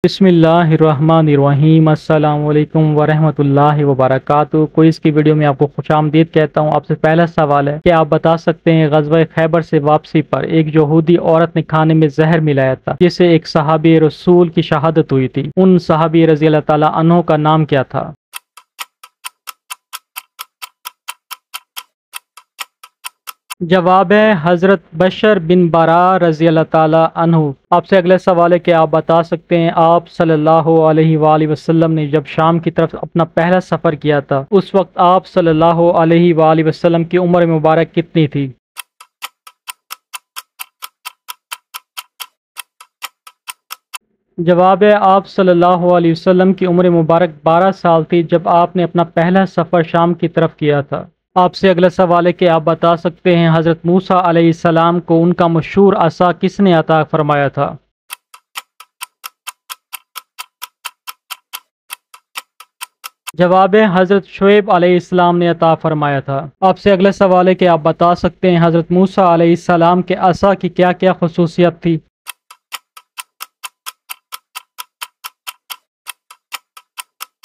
बिस्मिल्लाहिर्रहमानिर्रहीम। अस्सलाम वालेकुम वरहमतुल्लाहि वबरकातुहू। कोई इसकी वीडियो में आपको खुशामदीद कहता हूँ। आपसे पहला सवाल है कि आप बता सकते हैं ग़ज़वा खैबर से वापसी पर एक यहूदी औरत ने खाने में जहर मिलाया था जिससे एक सहाबी रसूल की शहादत हुई थी। उन सहाबी रज़ी अल्लाह ताला अन्हो का नाम क्या था? जवाब है हज़रत बशर बिन बरा रज़ी अल्लाह ताला अन्हु। आपसे अगला सवाल है कि आप बता सकते हैं आप सल्लल्लाहु अलैहि वसल्लम ने जब शाम की तरफ अपना पहला सफ़र किया था उस वक्त आप सल्लल्लाहु अलैहि वसल्लम की उम्र मुबारक कितनी थी? जवाब है आप सल्लल्लाहु अलैहि वसल्लम की उम्र मुबारक 12 साल थी जब आपने अपना पहला सफ़र शाम की तरफ किया था। आपसे अगला सवाल है कि आप बता सकते हैं हज़रत मूसा अलैहिस्सलाम को उनका मशहूर असा किसने अता फरमाया था? जवाब है हज़रत शुएब अलैहिस्सलाम ने अता फरमाया था। आपसे अगला सवाल है कि आप बता सकते हैं हज़रत मूसा अलैहिस्सलाम के असा की क्या क्या खसूसियत थी?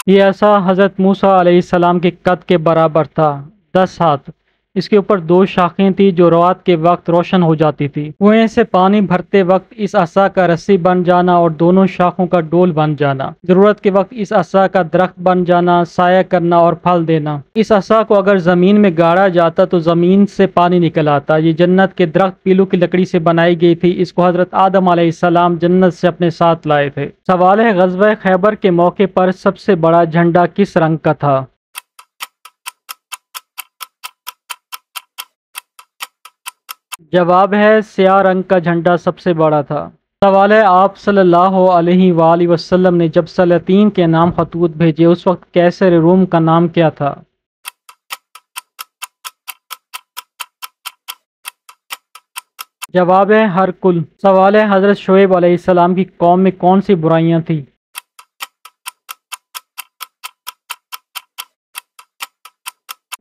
ये असा हज़रत मूसा अलैहिस्सलाम के कद के बराबर था, 10 हाथ। इसके ऊपर 2 शाखें थी जो रात के वक्त रोशन हो जाती थी। कुएं से पानी भरते वक्त इस असा का रस्सी बन जाना और दोनों शाखों का डोल बन जाना। ज़रूरत के वक्त इस असा का दरख्त बन जाना, साया करना और फल देना। इस असा को अगर ज़मीन में गाड़ा जाता तो ज़मीन से पानी निकल आता। ये जन्नत के दरख्त पीलू की लकड़ी से बनाई गई थी। इसको हज़रत आदम अलैहिस्सलाम जन्नत से अपने साथ लाए थे। सवाल है ग़ज़वा खैबर के मौके पर सबसे बड़ा झंडा किस रंग का था? जवाब है स्याह रंग का झंडा सबसे बड़ा था। सवाल है आप सल्लल्लाहु अलैहि वसल्लम ने जब सलातीन के नाम खतूत भेजे उस वक्त कैसर रूम का नाम क्या था? जवाब है हरकुल। सवाल है हज़रत शुएब अलैहिस्सलाम की कौम में कौन सी बुराइयां थी?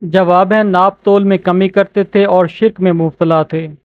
जवाब है नाप तोल में कमी करते थे और शिर्क में मुब्तला थे।